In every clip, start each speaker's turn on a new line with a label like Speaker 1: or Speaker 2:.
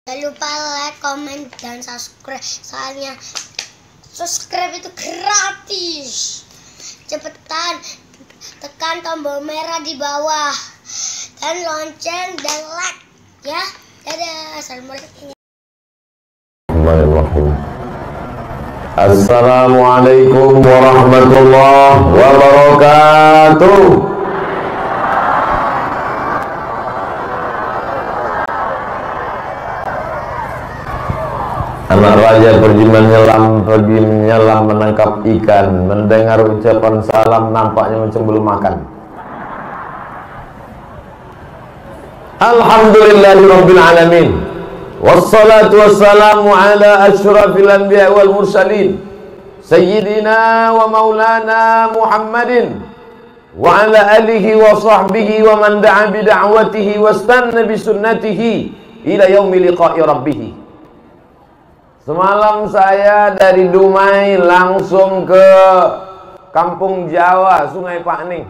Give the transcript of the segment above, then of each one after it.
Speaker 1: Jangan lupa like, comment, dan subscribe. Soalnya subscribe itu gratis. Cepetan tekan tombol merah di bawah dan lonceng dan like ya. Dadah. Assalamualaikum.
Speaker 2: Assalamualaikum warahmatullahi wabarakatuh. Anak raja pergi menyelam menangkap ikan. Mendengar ucapan salam nampaknya macam belum makan. Alhamdulillahirabbil alamin. Wassalatu wassalamu ala asyrafil anbiya wal mursalin sayyidina wa maulana Muhammadin wa ala alihi wa sahbihi wa man da'a bi da'watihi wastanna bi sunnatihi ila yaumi liqa'i rabbih. Semalam saya dari Dumai langsung ke Kampung Jawa, Sungai Pakning.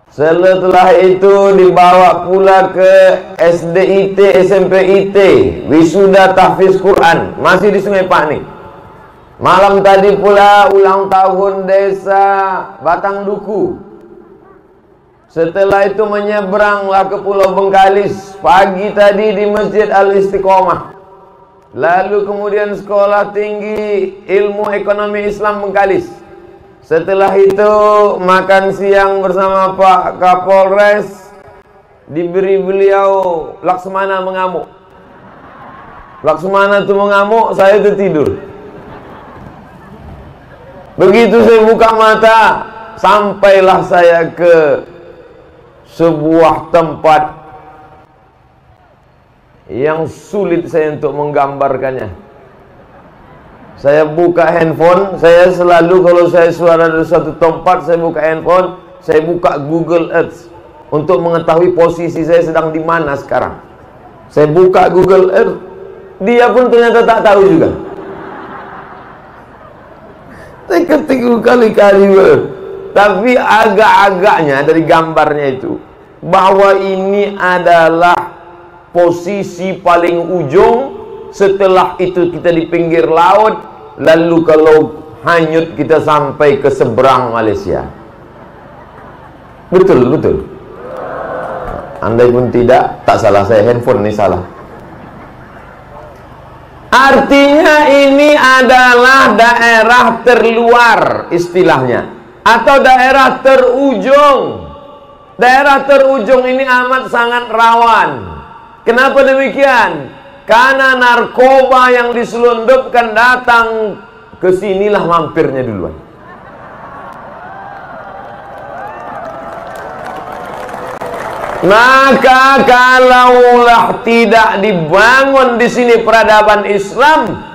Speaker 2: Setelah itu dibawa pula ke SDIT, SMPIT, wisuda tahfiz Quran, masih di Sungai Pakning. Malam tadi pula ulang tahun desa Batang Duku. Setelah itu menyeberanglah ke Pulau Bengkalis. Pagi tadi di Masjid Al-Istiqomah. Lalu kemudian sekolah tinggi ilmu ekonomi Islam Bengkalis. Setelah itu makan siang bersama Pak Kapolres. Diberi beliau Laksmana mengamuk. Laksmana itu mengamuk, saya itu tidur. Begitu saya buka mata, sampailah saya ke sebuah tempat yang sulit saya untuk menggambarkannya. Saya buka handphone, saya selalu kalau saya suara dari suatu tempat, saya buka handphone, saya buka Google Earth untuk mengetahui posisi saya sedang di mana sekarang. Saya buka Google Earth, dia pun ternyata tak tahu juga. Saya ketik kali-kali, tapi agak-agaknya dari gambarnya itu bahwa ini adalah posisi paling ujung. Setelah itu kita di pinggir laut, lalu kalau hanyut kita sampai ke seberang Malaysia. Betul, betul. Andai pun tidak, tak salah saya, handphone ini salah. Artinya ini adalah daerah terluar istilahnya, atau daerah terujung. Daerah terujung ini amat sangat rawan. Kenapa demikian? Karena narkoba yang diselundupkan datang ke sinilah mampirnya duluan. Maka kalaulah tidak dibangun di sini peradaban Islam,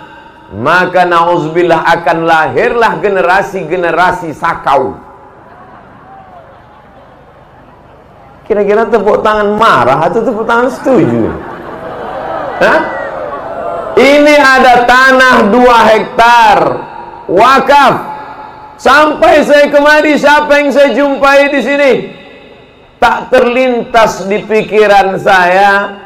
Speaker 2: maka nauzubillah akan lahirlah generasi-generasi sakau. Kira-kira tepuk tangan marah atau tepuk tangan setuju? Hah? Ini ada tanah 2 hektar wakaf. Sampai saya kemari, siapa yang saya jumpai di sini? Tak terlintas di pikiran saya,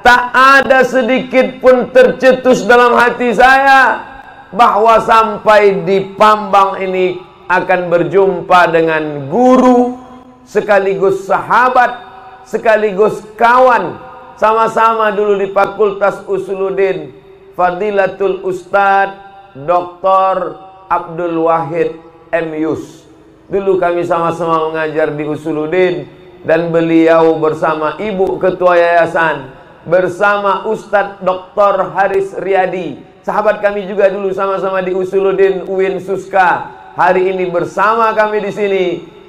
Speaker 2: tak ada sedikit pun tercetus dalam hati saya bahwa sampai di Pambang ini akan berjumpa dengan guru sekaligus sahabat sekaligus kawan. Sama-sama dulu di Fakultas Usuluddin, Fadilatul Ustadz Dr. Abdul Wahid M. Yus. Dulu kami sama-sama mengajar di Usuluddin, dan beliau bersama Ibu Ketua Yayasan, bersama Ustadz Dr. Haris Riyadi, sahabat kami juga dulu sama-sama di Usuluddin UIN Suska. Hari ini bersama kami di sini,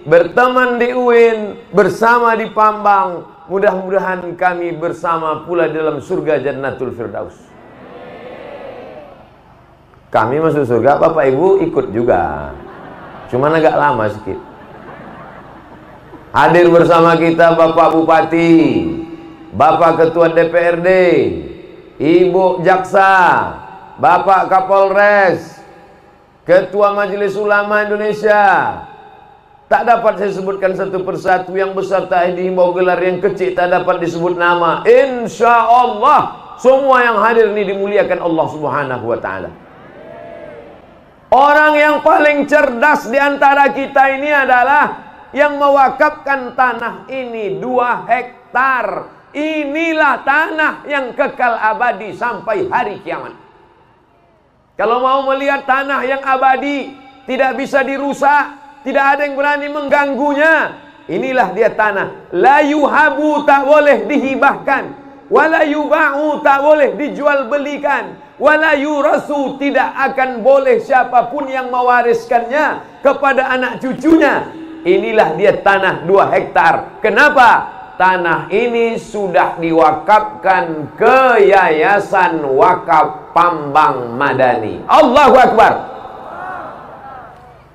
Speaker 2: berteman di UIN, bersama di Pambang. Mudah-mudahan kami bersama pula dalam surga Jannatul Firdaus. Kami masuk surga, Bapak Ibu ikut juga, cuman agak lama sedikit. Hadir bersama kita Bapak Bupati, Bapak Ketua DPRD, Ibu Jaksa, Bapak Kapolres, Ketua Majelis Ulama Indonesia. Tak dapat saya sebutkan satu persatu, yang besar tak dihimbau gelar, yang kecil tak dapat disebut nama. Insya Allah Semua yang hadir ini dimuliakan Allah Subhanahu wa ta'ala. Orang yang paling cerdas di antara kita ini adalah yang mewakafkan tanah ini 2 hektar. Inilah tanah yang kekal abadi sampai hari kiamat. Kalau mau melihat tanah yang abadi, tidak bisa dirusak, tidak ada yang berani mengganggunya, inilah dia tanah. La yuhabu, tak boleh dihibahkan. Wala yuba'u, tak boleh dijual belikan. Wala yurasu, tidak akan boleh siapapun yang mewariskannya kepada anak cucunya. Inilah dia tanah 2 hektar. Kenapa? Tanah ini sudah diwakafkan ke Yayasan Wakaf Pambang Madani. Allahu Akbar.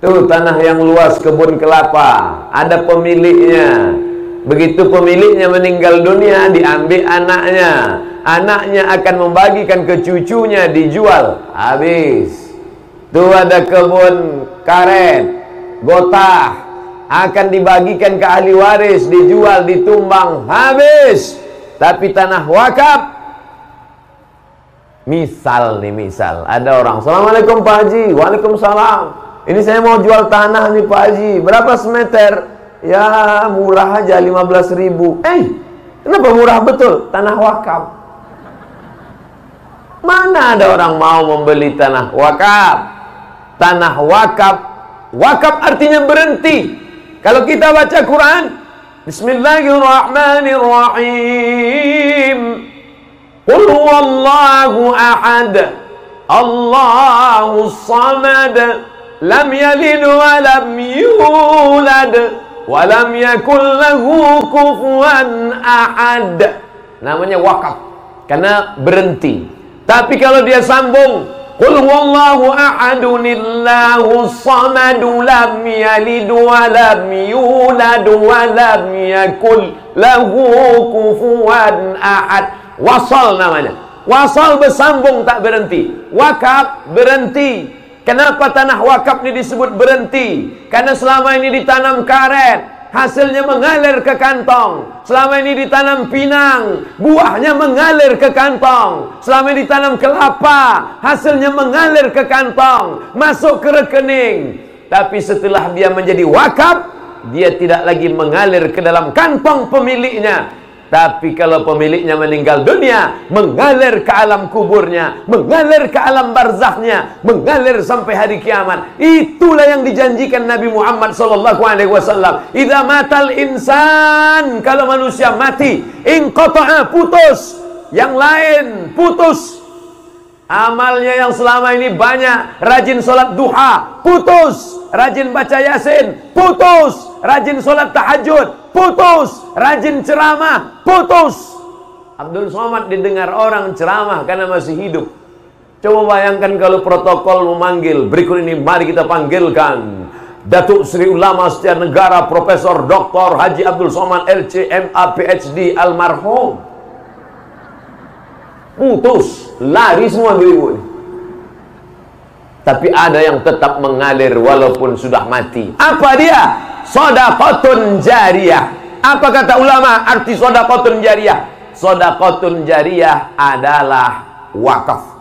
Speaker 2: Tuh tanah yang luas kebun kelapa, ada pemiliknya. Begitu pemiliknya meninggal dunia, diambil anaknya. Anaknya akan membagikan ke cucunya, dijual. Habis. Tuh ada kebun karet, gotah, akan dibagikan ke ahli waris, dijual, ditumbang. Habis. Tapi tanah wakaf, misal nih, misal ada orang, Assalamualaikum Pak Haji. Waalaikumsalam. Ini saya mau jual tanah nih Pak Haji. Berapa semeter? Ya murah aja 15.000. Kenapa murah betul? Tanah wakaf. Mana ada orang mau membeli tanah wakaf? Tanah wakaf. Wakaf artinya berhenti. Kalau kita baca Quran, Bismillahirrahmanirrahim. Qul huwallahu ahad, Allahus samad, lam yalid wa lam yulad, walam yakul lahu kufuwan ahad. Namanya wakaf karena berhenti. Tapi kalau dia sambung, qul huwallahu ahadunillahus samadu, lam yalid wa lam yulad, walam yakul lahu kufuwan ahad. Wasal namanya. Wasal bersambung, tak berhenti. Wakaf berhenti. Kenapa tanah wakaf ini disebut berhenti? Karena selama ini ditanam karet, hasilnya mengalir ke kantong. Selama ini ditanam pinang, buahnya mengalir ke kantong. Selama ini ditanam kelapa, hasilnya mengalir ke kantong, masuk ke rekening. Tapi setelah dia menjadi wakaf, dia tidak lagi mengalir ke dalam kantong pemiliknya. Tapi kalau pemiliknya meninggal dunia, mengalir ke alam kuburnya, mengalir ke alam barzahnya, mengalir sampai hari kiamat. Itulah yang dijanjikan Nabi Muhammad SAW. Idza matal insan, kalau manusia mati, inqata'a, putus. Yang lain putus. Amalnya yang selama ini banyak, rajin sholat duha, putus. Rajin baca yasin, putus. Rajin sholat tahajud, putus. Rajin ceramah, putus. Abdul Somad didengar orang ceramah karena masih hidup. Coba bayangkan kalau protokol memanggil, berikut ini mari kita panggilkan Datuk Sri Ulama Setiap Negara Profesor Dr. Haji Abdul Somad LCMA PhD almarhum. Putus, lari semua ibu-ibu. Tapi ada yang tetap mengalir walaupun sudah mati. Apa dia? Shadaqatun jariyah. Apa kata ulama arti shadaqatun jariyah? Shadaqatun jariyah adalah wakaf.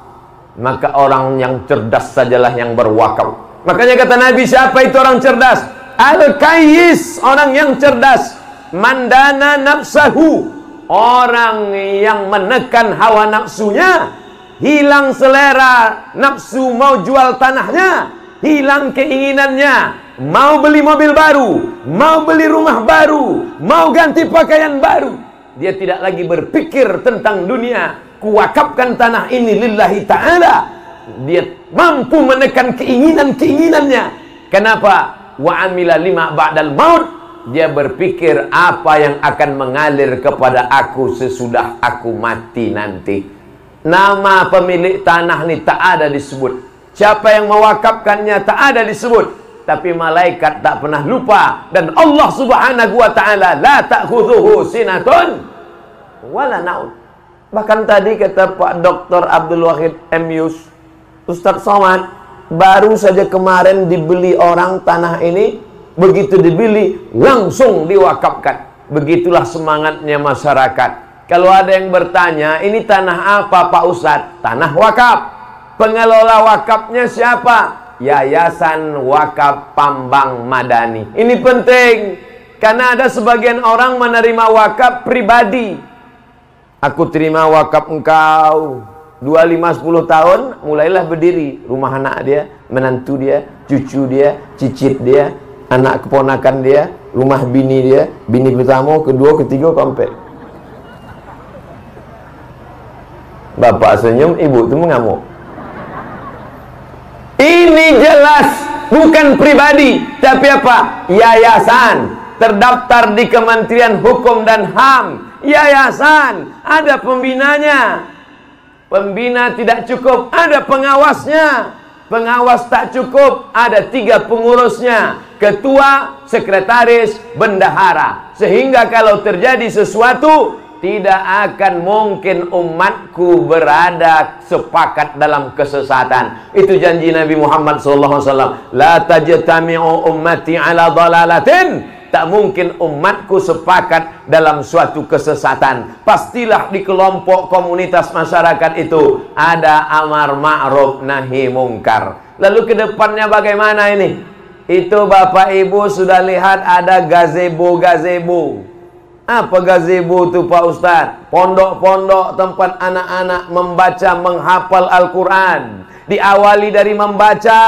Speaker 2: Maka orang yang cerdas sajalah yang berwakaf. Makanya kata Nabi, siapa itu orang cerdas? Al-Kayyis, orang yang cerdas. Mandana nafsahu, orang yang menekan hawa nafsunya. Hilang selera nafsu mau jual tanahnya, hilang keinginannya, mau beli mobil baru, mau beli rumah baru, mau ganti pakaian baru. Dia tidak lagi berpikir tentang dunia. Kuwakafkan tanah ini lillahi ta'ala. Dia mampu menekan keinginan-keinginannya. Kenapa? Wa amila lima ba'dal maut. Dia berpikir apa yang akan mengalir kepada aku sesudah aku mati nanti. Nama pemilik tanah ini tak ada disebut. Siapa yang mewakafkannya tak ada disebut. Tapi malaikat tak pernah lupa. Dan Allah subhanahu wa ta'ala la ta'khudhuhu sinatun wala naun. Bahkan tadi kata Pak Dr. Abdul Wahid M. Yus, Ustadz Somad, baru saja kemarin dibeli orang tanah ini. Begitu dibeli langsung diwakafkan. Begitulah semangatnya masyarakat. Kalau ada yang bertanya, ini tanah apa Pak Ustadz? Tanah wakaf. Pengelola wakafnya siapa? Yayasan Wakaf Pambang Madani. Ini penting, karena ada sebagian orang menerima wakaf pribadi. Aku terima wakaf engkau 25-10 tahun, mulailah berdiri rumah anak dia, menantu dia, cucu dia, cicit dia, anak keponakan dia, rumah bini dia, bini pertama, kedua, ketiga, keempat. Bapak senyum, ibu itu mengamuk. Ini jelas bukan pribadi, tapi apa? Yayasan, terdaftar di Kementerian Hukum dan HAM. Yayasan, ada pembinanya. Pembina tidak cukup, ada pengawasnya. Pengawas tak cukup, ada 3 pengurusnya. Ketua, sekretaris, bendahara. Sehingga kalau terjadi sesuatu, tidak akan mungkin umatku berada sepakat dalam kesesatan. Itu janji Nabi Muhammad SAW. La tajtami'u ummati ala dhalalatin. Tak mungkin umatku sepakat dalam suatu kesesatan. Pastilah di kelompok komunitas masyarakat itu ada amar ma'ruf nahi mungkar. Lalu ke depannya bagaimana ini? Itu Bapak Ibu sudah lihat ada gazebo-gazebo. Apa gazebo itu Pak Ustadz? Pondok-pondok tempat anak-anak membaca, menghafal Al-Quran. Diawali dari membaca.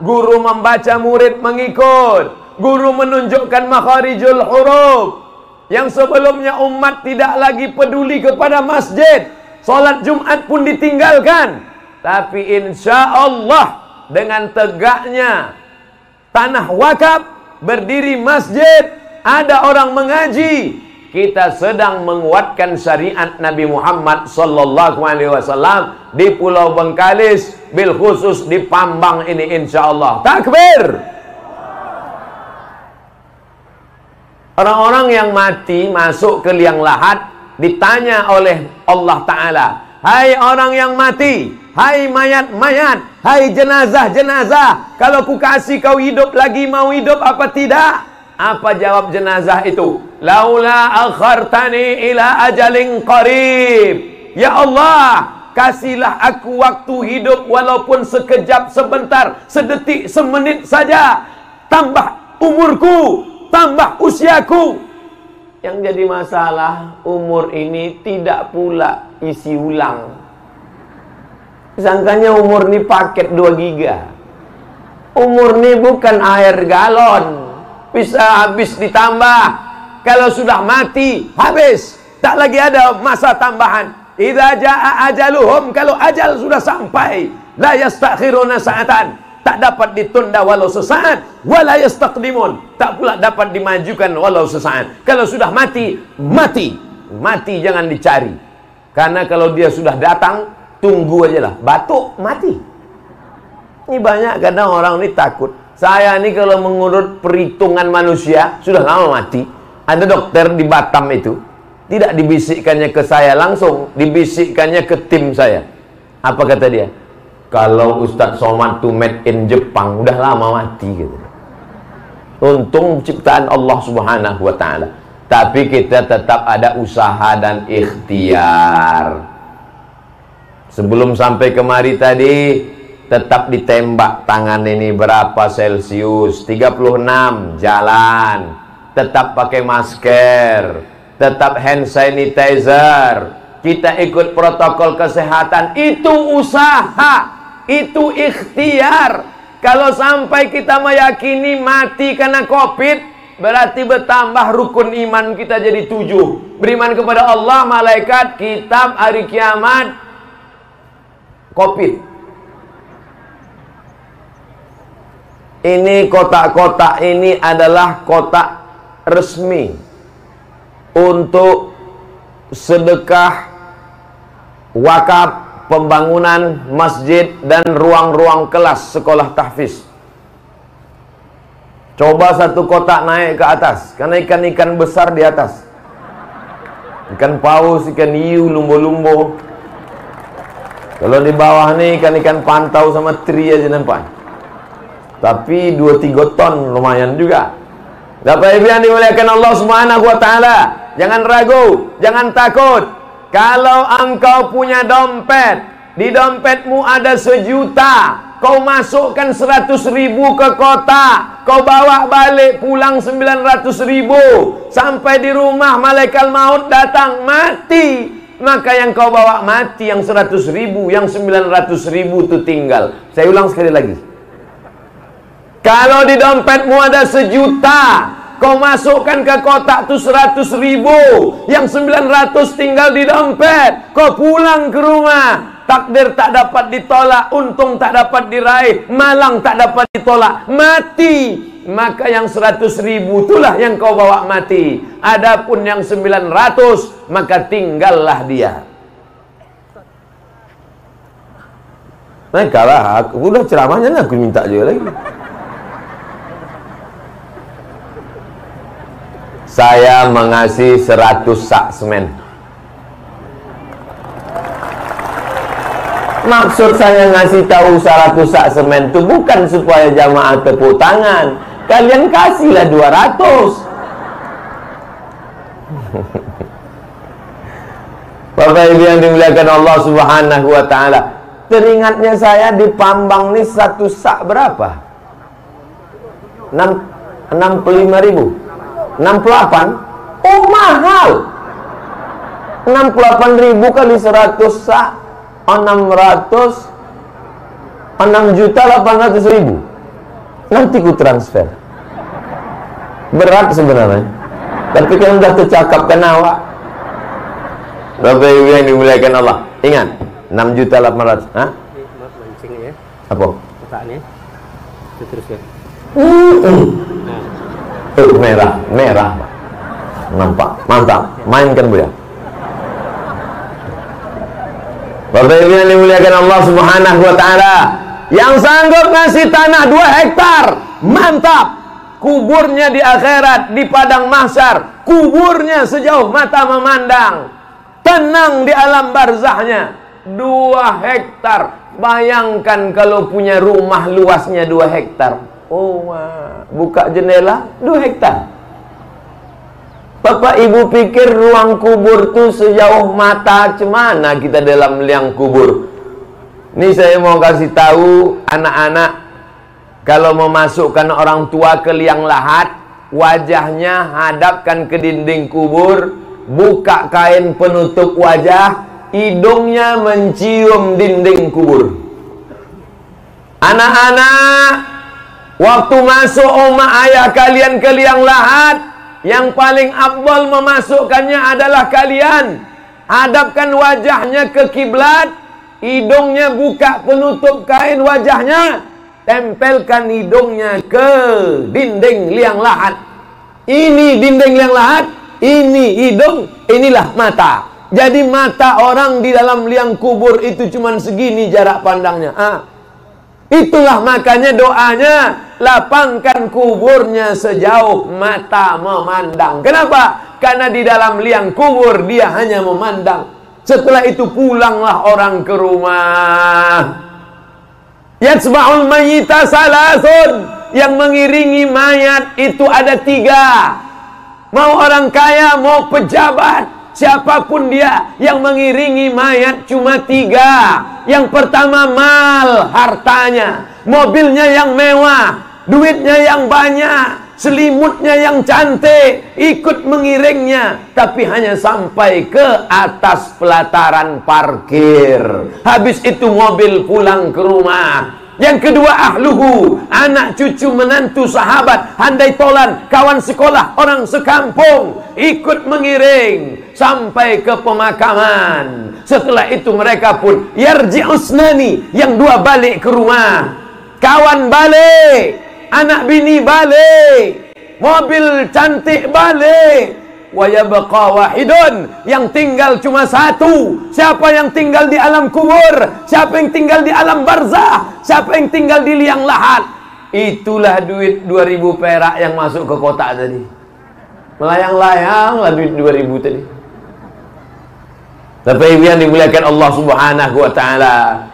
Speaker 2: Guru membaca, murid mengikut. Guru menunjukkan makharijul huruf. Yang sebelumnya umat tidak lagi peduli kepada masjid. Salat Jumat pun ditinggalkan. Tapi insya Allah dengan tegaknya tanah wakaf, berdiri masjid, ada orang mengaji, kita sedang menguatkan syariat Nabi Muhammad SAW di Pulau Bengkalis, bil khusus di Pambang ini insya Allah. Takbir. Orang-orang yang mati masuk ke liang lahat ditanya oleh Allah Ta'ala, hai orang yang mati, hai mayat-mayat, hai jenazah-jenazah, kalau ku kasih kau hidup lagi, mau hidup apa tidak? Apa jawab jenazah itu? Laula akhartani ila ajalin qarib. Ya Allah, kasihlah aku waktu hidup walaupun sekejap, sebentar, sedetik, semenit saja. Tambah umurku, tambah usiaku. Yang jadi masalah, umur ini tidak pula isi ulang. Sangkanya umur ini paket 2 giga. Umur ini bukan air galon, bisa habis ditambah. Kalau sudah mati, habis. Tak lagi ada masa tambahan. Idza jaa ajaluhum, kalau ajal sudah sampai, la yastakhiruna sa'atan, tak dapat ditunda walau sesaat, wala yastaqdimun, tak pula dapat dimajukan walau sesaat. Kalau sudah mati, mati. Mati jangan dicari. Karena kalau dia sudah datang, tunggu aja lah. Batuk, mati. Ini banyak kadang orang ini takut. Saya ini kalau mengurut perhitungan manusia sudah lama mati. Ada dokter di Batam itu, tidak dibisikkannya ke saya langsung, dibisikkannya ke tim saya. Apa kata dia? Kalau Ustadz Somad itu made in Jepang, udah lama mati gitu. Untung ciptaan Allah Subhanahu wa Ta'ala. Tapi kita tetap ada usaha dan ikhtiar. Sebelum sampai kemari tadi, tetap ditembak tangan ini berapa Celcius, 36, jalan, tetap pakai masker, tetap hand sanitizer, kita ikut protokol kesehatan. Itu usaha, itu ikhtiar. Kalau sampai kita meyakini mati karena COVID, berarti bertambah rukun iman kita jadi 7. Beriman kepada Allah, malaikat, kitab, hari kiamat, COVID. Ini kotak-kotak ini adalah kotak resmi untuk sedekah wakaf pembangunan masjid dan ruang-ruang kelas sekolah tahfiz. Coba satu kotak naik ke atas, karena ikan-ikan besar di atas, ikan paus, ikan hiu, lumbo-lumbo. Kalau di bawah nih ikan-ikan pantau sama teri aja nampak. Tapi 2-3 ton lumayan juga. Bapak Ibu yang dimuliakan Allah Subhanahu wa Ta'ala, jangan ragu, jangan takut. Kalau engkau punya dompet, di dompetmu ada 1 juta, kau masukkan 100.000 ke kotak, kau bawa balik pulang 900.000, sampai di rumah malaikat maut datang, mati. Maka yang kau bawa mati, yang 100.000, yang 900.000 itu tinggal. Saya ulang sekali lagi. Kalau di dompetmu ada 1 juta, kau masukkan ke kotak tuh 100.000, yang 900 tinggal di dompet. Kau pulang ke rumah, takdir tak dapat ditolak, untung tak dapat diraih, malang tak dapat ditolak, mati. Maka yang 100.000 itulah yang kau bawa mati. Adapun yang 900, maka tinggallah dia. Nah, kalah aku udah ceramahnya, aku minta juga lagi. Saya mengasih 100 sak semen. Maksud saya ngasih tahu 100 sak semen itu bukan supaya jamaah tepuk tangan. Kalian kasihlah 200. Bapak Ibu yang dimuliakan Allah Subhanahu wa taala, teringatnya saya di Pambang nih 1 sak berapa? 65.000. 68. Oh, mahal. 68.000 kali 100 sak, 6.800.000. Nanti ku transfer. Berat sebenarnya, tapi kan udah tercakapkan awak. Bapak Ibu yang dimuliakan Allah, ingat 6.800.000. Hah?
Speaker 3: Mancing ya.
Speaker 2: Apa?
Speaker 3: Kotaknya. Terus ya.
Speaker 2: Merah. Nampak, mantap. Mainkan Bu ya. Bapak Ibu yang dimuliakan Allah Subhanahu wa taala, yang sanggup ngasih tanah 2 hektar, mantap. Kuburnya di akhirat, di padang mahsyar, kuburnya sejauh mata memandang, tenang di alam barzahnya. 2 hektar. Bayangkan kalau punya rumah luasnya 2 hektar. Oh, buka jendela 2 hektar. Bapak Ibu pikir ruang kubur tuh sejauh mata cemana kita dalam liang kubur? Ini saya mau kasih tahu anak-anak, kalau memasukkan orang tua ke liang lahat, wajahnya hadapkan ke dinding kubur, buka kain penutup wajah, hidungnya mencium dinding kubur. Anak-anak, waktu masuk oma ayah kalian ke liang lahat, yang paling afdal memasukkannya adalah kalian hadapkan wajahnya ke kiblat, hidungnya buka penutup kain wajahnya, tempelkan hidungnya ke dinding liang lahat. Ini dinding liang lahat, ini hidung, inilah mata. Jadi mata orang di dalam liang kubur itu cuma segini jarak pandangnya. Itulah makanya doanya, lapangkan kuburnya sejauh mata memandang. Kenapa? Karena di dalam liang kubur dia hanya memandang. Setelah itu pulanglah orang ke rumah. Yatsba'ul mayyita salasun, yang mengiringi mayat itu ada 3. Mau orang kaya, mau pejabat, siapapun dia, yang mengiringi mayat cuma 3. Yang pertama mal, hartanya, mobilnya yang mewah, duitnya yang banyak, selimutnya yang cantik, ikut mengiringnya, tapi hanya sampai ke atas pelataran parkir. Habis itu mobil pulang ke rumah. Yang kedua ahluhu, anak cucu menantu sahabat, handai tolan, kawan sekolah, orang sekampung, ikut mengiring sampai ke pemakaman. Setelah itu mereka pun yarji'usnani, yang 2 balik ke rumah, kawan balik, anak bini balik, mobil cantik balik. Wa yabqa wahidun, yang tinggal cuma 1. Siapa yang tinggal di alam kubur? Siapa yang tinggal di alam barzah? Siapa yang tinggal di liang lahat? Itulah duit 2.000 perak yang masuk ke kotak tadi. Melayang-layang lah duit 2.000 tadi. Bapak Ibu yang dimuliakan Allah Subhanahu wa taala,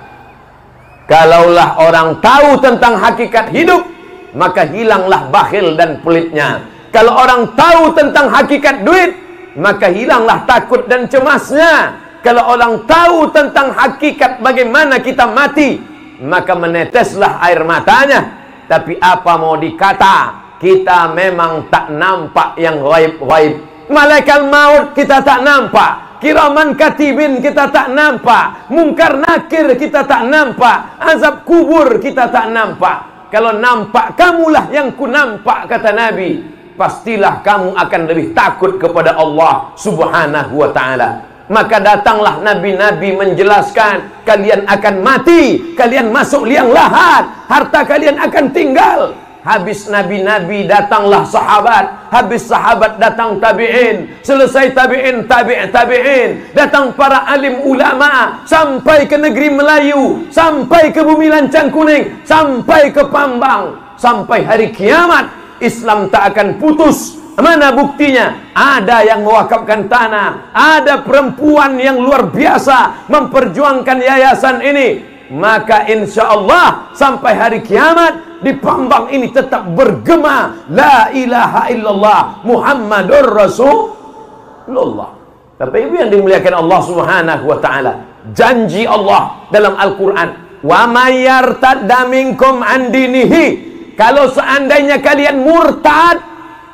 Speaker 2: kalaulah orang tahu tentang hakikat hidup, maka hilanglah bakhil dan pelitnya. Kalau orang tahu tentang hakikat duit, maka hilanglah takut dan cemasnya. Kalau orang tahu tentang hakikat bagaimana kita mati, maka meneteslah air matanya. Tapi apa mau dikata, kita memang tak nampak yang gaib-gaib. Malaikat maut kita tak nampak, kiraman katibin kita tak nampak, mungkar nakir kita tak nampak, azab kubur kita tak nampak. Kalau nampak, kamulah yang ku nampak, kata Nabi. Pastilah kamu akan lebih takut kepada Allah Subhanahu wa ta'ala. Maka datanglah nabi-nabi menjelaskan, kalian akan mati, kalian masuk liang lahat, harta kalian akan tinggal. Habis nabi-nabi datanglah sahabat, habis sahabat datang tabi'in, selesai tabi'in, tabi'in, datang para alim ulama, sampai ke negeri Melayu, sampai ke bumi lancang kuning, sampai ke Pambang, sampai hari kiamat. Islam tak akan putus. Mana buktinya? Ada yang mewakafkan tanah, ada perempuan yang luar biasa memperjuangkan yayasan ini. Maka insya Allah sampai hari kiamat di Pambang ini tetap bergema la ilaha illallah Muhammadur Rasulullah. Bapak Ibu yang dimuliakan Allah Subhanahu wa ta'ala, janji Allah dalam Al-Quran, wa may yartadda minkum an dinihi, kalau seandainya kalian murtad,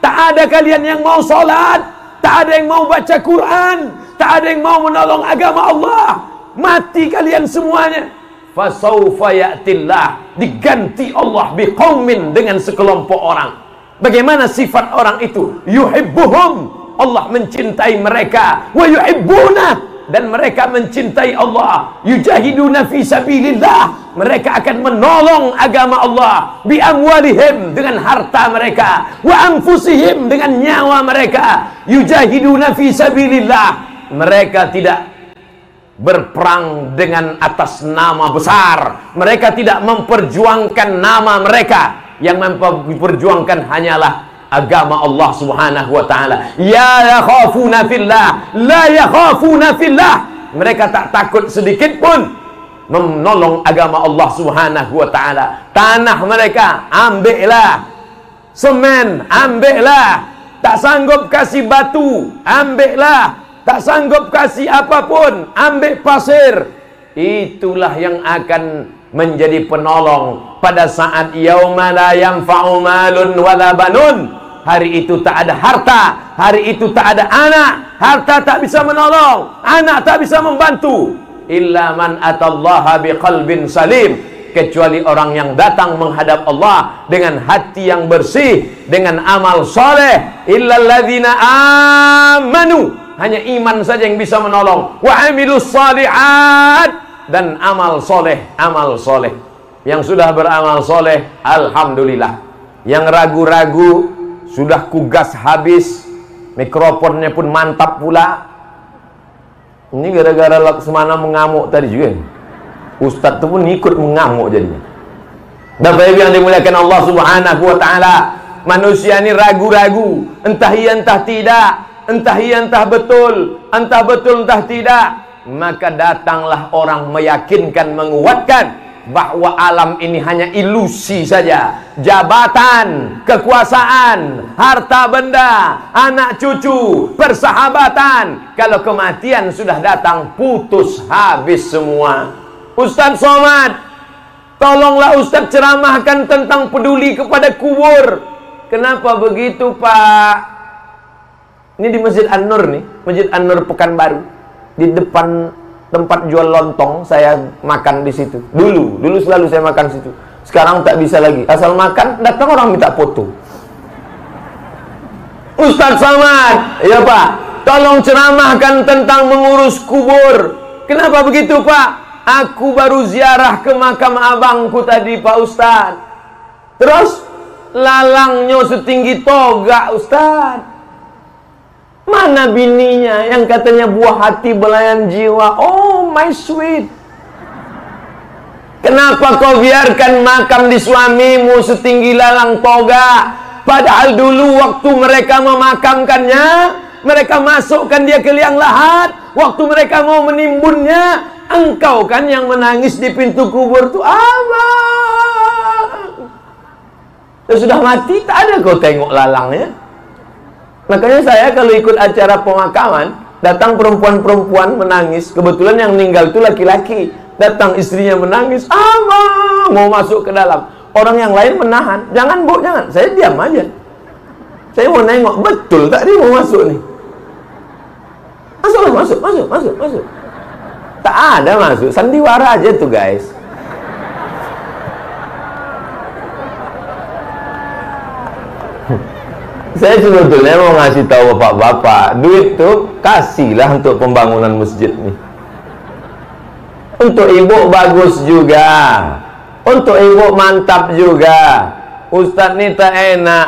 Speaker 2: tak ada kalian yang mau sholat, tak ada yang mau baca Quran, tak ada yang mau menolong agama Allah, mati kalian semuanya. Fasawfa ya'tillah, diganti Allah biqaumin, dengan sekelompok orang. Bagaimana sifat orang itu? Yuhibbuhum, Allah mencintai mereka, wa yuhibbuna, dan mereka mencintai Allah. Yujahiduna fi sabilillah, mereka akan menolong agama Allah. Bi amwalihim, dengan harta mereka. Wa anfusihim, dengan nyawa mereka. Yujahiduna fi sabilillah, mereka tidak berperang dengan atas nama besar. Mereka tidak memperjuangkan nama mereka. Yang memperjuangkan hanyalah agama Allah Subhanahu wa ta'ala. Ya yakhafuna fillah, la yakhafuna fillah, mereka tak takut sedikit pun menolong agama Allah Subhanahu wa ta'ala. Tanah mereka ambillah, semen ambillah, tak sanggup kasih batu ambillah, tak sanggup kasih apapun ambil pasir. Itulah yang akan menjadi penolong pada saat yauma la yanfa'u malun wala banun. Hari itu tak ada harta, hari itu tak ada anak, harta tak bisa menolong, anak tak bisa membantu. Illa man atallaha biqalbin salim, kecuali orang yang datang menghadap Allah dengan hati yang bersih, dengan amal soleh. Illal ladzina amanu, hanya iman saja yang bisa menolong. Wa amilus shalihat, dan amal soleh, amal soleh. Yang sudah beramal soleh, alhamdulillah. Yang ragu-ragu, sudah kugas habis, mikrofonnya pun mantap pula. Ini gara-gara Laksmana mengamuk tadi juga. Ustadz itu pun ikut mengamuk jadinya. Bapak Ibu yang dimuliakan Allah Subhanahu wa ta'ala, manusia ini ragu-ragu, entah iya entah tidak, entah iya entah betul, entah tidak. Maka datanglah orang meyakinkan, menguatkan bahwa alam ini hanya ilusi saja. Jabatan, kekuasaan, harta benda, anak cucu, persahabatan. Kalau kematian sudah datang, putus habis semua. Ustadz Somad, tolonglah Ustadz ceramahkan tentang peduli kepada kubur. Kenapa begitu Pak? Ini di Masjid An-Nur nih, Masjid An-Nur Pekanbaru. Di depan tempat jual lontong, saya makan di situ. Dulu selalu saya makan situ. Sekarang tak bisa lagi. Asal makan, datang orang minta foto. Ustadz Somad, ya Pak, tolong ceramahkan tentang mengurus kubur. Kenapa begitu Pak? Aku baru ziarah ke makam abangku tadi Pak Ustadz. Terus lalangnya setinggi toga Ustadz. Mana bininya yang katanya buah hati belayan jiwa? Oh my sweet, kenapa kau biarkan makam di suamimu setinggi lalang toga? Padahal dulu waktu mereka memakamkannya, mereka masukkan dia ke liang lahat. Waktu mereka mau menimbunnya, engkau kan yang menangis di pintu kubur tuh. Abang, sudah mati, tak ada kau tengok lalangnya. Makanya saya kalau ikut acara pemakaman, datang perempuan-perempuan menangis. Kebetulan yang meninggal itu laki-laki. Datang istrinya menangis, "Abang!" Mau masuk ke dalam. Orang yang lain menahan. "Jangan Bu, jangan." Saya diam aja. Saya mau nengok, betul tak dia mau masuk nih? Masuk. Tak ada masuk, sandiwara aja tuh guys. Saya sebetulnya mau ngasih tahu bapak-bapak, duit tuh kasihlah untuk pembangunan masjid nih. Untuk ibu bagus juga, untuk ibu mantap juga. Ustadz ini tak enak,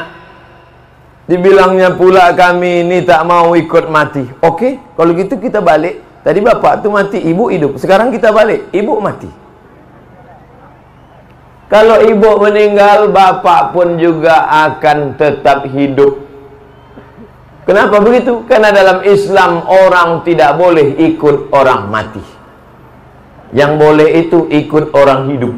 Speaker 2: dibilangnya pula kami ini tak mau ikut mati. Oke, kalau gitu kita balik. Tadi bapak tuh mati, ibu hidup. Sekarang kita balik, ibu mati. Kalau ibu meninggal, bapak pun juga akan tetap hidup. Kenapa begitu? Karena dalam Islam orang tidak boleh ikut orang mati. Yang boleh itu ikut orang hidup.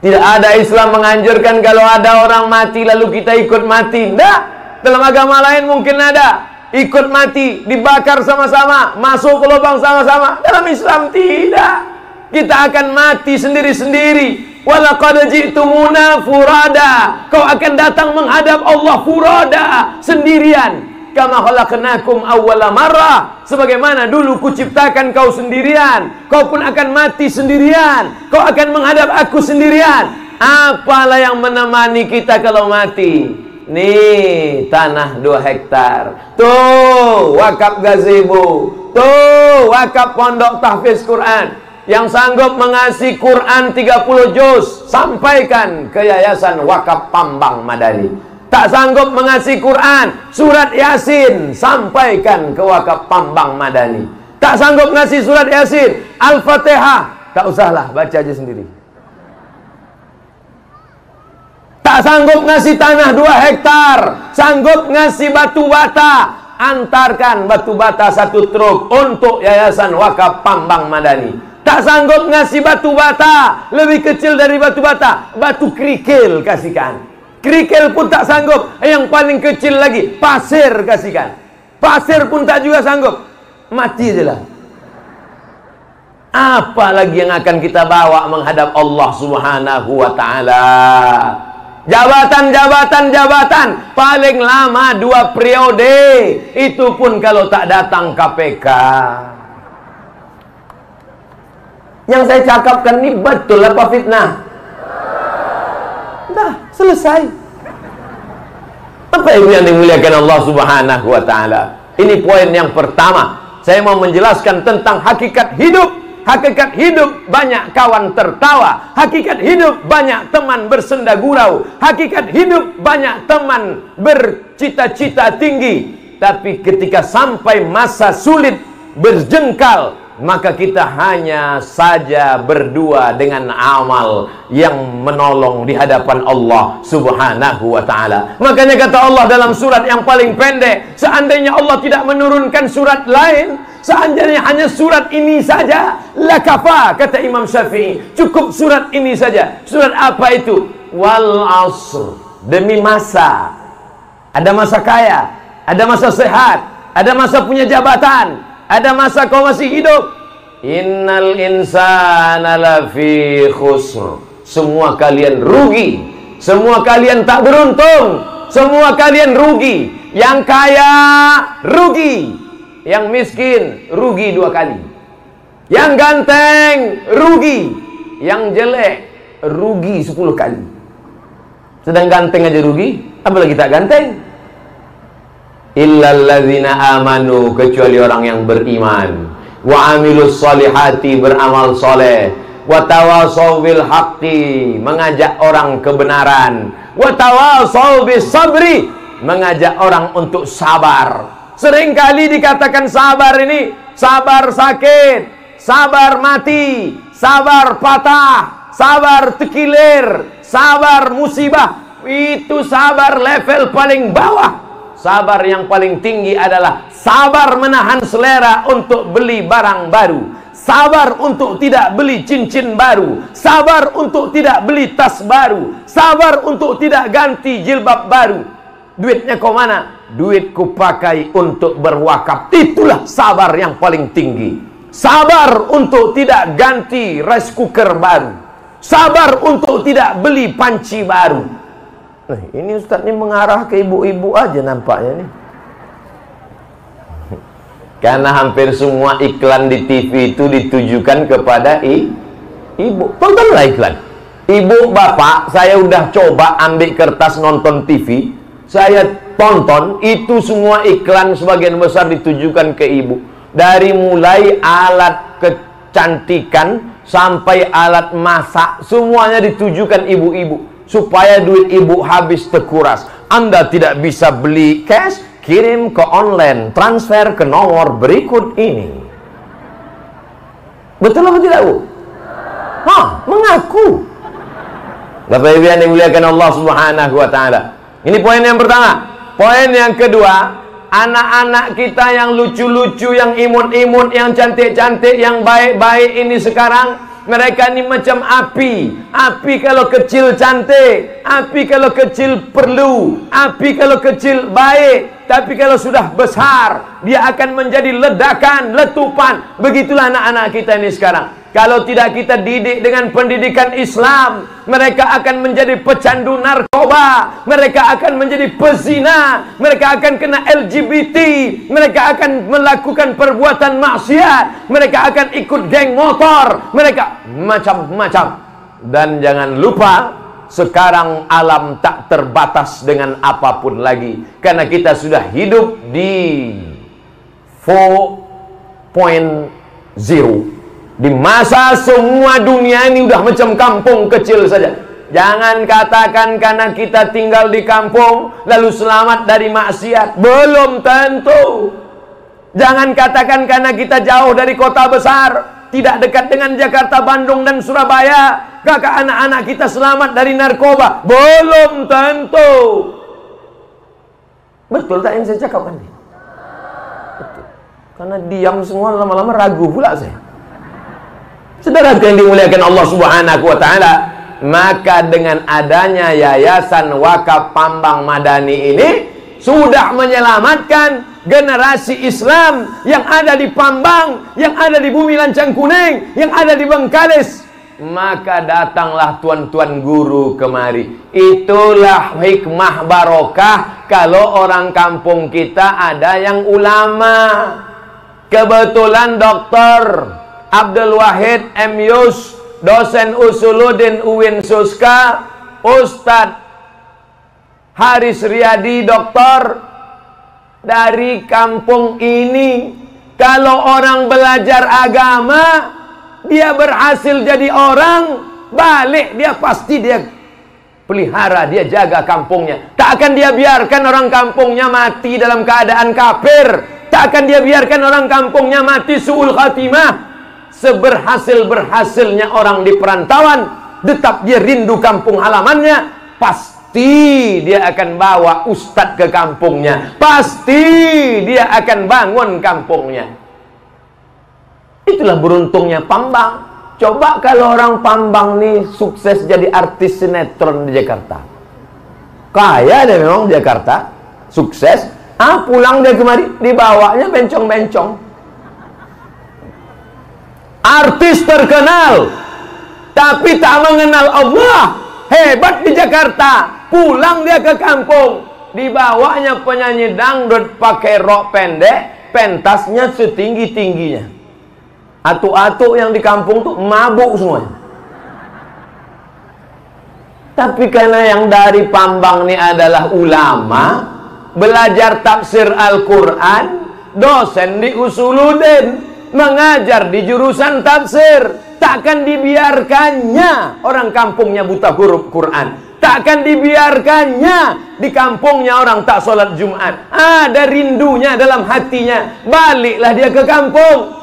Speaker 2: Tidak ada Islam menganjurkan kalau ada orang mati lalu kita ikut mati. Tidak. Dalam agama lain mungkin ada. Ikut mati, dibakar sama-sama, masuk ke lubang sama-sama. Dalam Islam tidak. Kita akan mati sendiri-sendiri. Walaqad ji'tumuna furada. Kau akan datang menghadap Allah furada, sendirian. Kama khalaqnakum awwala marrah. Sebagaimana dulu kuciptakan kau sendirian, kau pun akan mati sendirian. Kau akan menghadap aku sendirian. Apalah yang menemani kita kalau mati? Nih, tanah 2 hektar. Tuh, wakaf gazebo. Tuh, wakaf pondok tahfiz Quran. Yang sanggup mengasih Quran 30 juz, sampaikan ke Yayasan Wakaf Pambang Madani. Tak sanggup mengasih Quran, surat Yasin, sampaikan ke Wakaf Pambang Madani. Tak sanggup ngasih surat Yasin, Al-Fatihah, tak usahlah, baca aja sendiri. Tak sanggup ngasih tanah 2 hektar, sanggup ngasih batu bata, antarkan batu bata 1 truk untuk Yayasan Wakaf Pambang Madani. Tak sanggup ngasih batu bata, lebih kecil dari batu bata, batu kerikil kasihkan. Kerikil pun tak sanggup, yang paling kecil lagi, pasir kasihkan. Pasir pun tak juga sanggup, mati je lah. Apa lagi yang akan kita bawa menghadap Allah Subhanahu wa ta'ala? Jabatan, paling lama 2 periode. Itu pun kalau tak datang KPK. Yang saya cakapkan ini betul apa fitnah? Dah, selesai. Apa yang dimuliakan Allah Subhanahu wa ta'ala? Ini poin yang pertama. Saya mau menjelaskan tentang hakikat hidup. Hakikat hidup banyak kawan tertawa. Hakikat hidup banyak teman bersenda gurau. Hakikat hidup banyak teman bercita-cita tinggi. Tapi ketika sampai masa sulit berjengkal, maka kita hanya saja berdua dengan amal yang menolong di hadapan Allah Subhanahu wa ta'ala. Makanya kata Allah dalam surat yang paling pendek, seandainya Allah tidak menurunkan surat lain, seandainya hanya surat ini saja, lakafa, kata Imam Syafi'i, cukup surat ini saja. Surat apa itu? Wal asr, demi masa. Ada masa kaya, ada masa sehat, ada masa punya jabatan, ada masa kau masih hidup. Innal insana lafi khusr. Semua kalian rugi. Semua kalian tak beruntung. Semua kalian rugi. Yang kaya rugi, yang miskin rugi 2 kali. Yang ganteng rugi, yang jelek rugi 10 kali. Sedang ganteng aja rugi, apalagi tak ganteng. Illal ladzina amanu, kecuali orang yang beriman, wa amilus solihati, beramal soleh, wa tawassaw bil haqqi, mengajak orang kebenaran, wa tawassaw bis sabri, mengajak orang untuk sabar. Seringkali dikatakan sabar ini, sabar sakit, sabar mati, sabar patah, sabar tekilir, sabar musibah. Itu sabar level paling bawah. Sabar yang paling tinggi adalah sabar menahan selera untuk beli barang baru, sabar untuk tidak beli cincin baru, sabar untuk tidak beli tas baru, sabar untuk tidak ganti jilbab baru. Duitnya kau mana? duitku pakai untuk berwakaf. Itulah sabar yang paling tinggi. Sabar untuk tidak ganti rice cooker baru. Sabar untuk tidak beli panci baru. Nah, ini Ustaz ini mengarah ke ibu-ibu aja nampaknya nih. Karena hampir semua iklan di TV itu ditujukan kepada ibu. Tontonlah iklan. Ibu, bapak, saya udah coba ambil kertas nonton TV. Saya tonton, itu semua iklan sebagian besar ditujukan ke ibu. Dari mulai alat kecantikan sampai alat masak, semuanya ditujukan ibu-ibu. Supaya duit ibu habis terkuras. Anda tidak bisa beli cash, kirim ke online, transfer ke nomor berikut ini. Betul apa tidak, Bu? Mengaku. Bapak Ibu yang dimuliakan Allah Subhanahu wa taala. Ini poin yang pertama. Poin yang kedua, anak-anak kita yang lucu-lucu, yang imut-imut, yang cantik-cantik, yang baik-baik ini sekarang, mereka ini macam api. Api kalau kecil cantik, api kalau kecil perlu, api kalau kecil baik. Tapi kalau sudah besar, dia akan menjadi ledakan, letupan. Begitulah anak-anak kita ini sekarang. Kalau tidak kita didik dengan pendidikan Islam, mereka akan menjadi pecandu narkoba, mereka akan menjadi pezina, mereka akan kena LGBT, mereka akan melakukan perbuatan maksiat, mereka akan ikut geng motor, mereka macam-macam. Dan jangan lupa, sekarang alam tak terbatas dengan apapun lagi, karena kita sudah hidup di 4.0, di masa semua dunia ini udah macam kampung kecil saja. Jangan katakan karena kita tinggal di kampung lalu selamat dari maksiat. Belum tentu. Jangan katakan karena kita jauh dari kota besar, tidak dekat dengan Jakarta, Bandung, dan Surabaya, kakak anak-anak kita selamat dari narkoba. Belum tentu. Betul tak yang saya cakap nanti? Betul. Karena diam semua, lama-lama ragu pula saya. Saudara yang dimuliakan Allah Subhanahu wa taala, maka dengan adanya Yayasan Wakaf Pambang Madani ini sudah menyelamatkan generasi Islam yang ada di Pambang, yang ada di Bumi Lancang Kuning, yang ada di Bengkalis. Maka datanglah tuan-tuan guru kemari. Itulah hikmah barokah kalau orang kampung kita ada yang ulama. Kebetulan Dr. Abdul Wahid M. Yus, dosen Usuluddin UIN Suska, Ustadz Haris Riyadi, doktor dari kampung ini. Kalau orang belajar agama, dia berhasil jadi orang, balik dia pasti dia pelihara, dia jaga kampungnya. Tak akan dia biarkan orang kampungnya mati dalam keadaan kafir. Tak akan dia biarkan orang kampungnya mati su'ul khatimah. Seberhasil-berhasilnya orang di perantauan, tetap dia rindu kampung halamannya, pasti dia akan bawa ustadz ke kampungnya, pasti dia akan bangun kampungnya. Itulah beruntungnya Pambang. Coba kalau orang Pambang nih sukses jadi artis sinetron di Jakarta, kaya dia memang di Jakarta, sukses, pulang dia kemari, dibawanya bencong-bencong. Artis terkenal tapi tak mengenal Allah, hebat di Jakarta, pulang dia ke kampung, dibawanya penyanyi dangdut pakai rok pendek, pentasnya setinggi-tingginya. Atuk-atuk yang di kampung tuh mabuk semuanya. Tapi karena yang dari Pambang ini adalah ulama, belajar tafsir Al-Quran, dosen di Usuluddin, mengajar di jurusan tafsir, takkan dibiarkannya orang kampungnya buta huruf Quran, takkan dibiarkannya di kampungnya orang tak sholat Jumat. Ada rindunya dalam hatinya, baliklah dia ke kampung.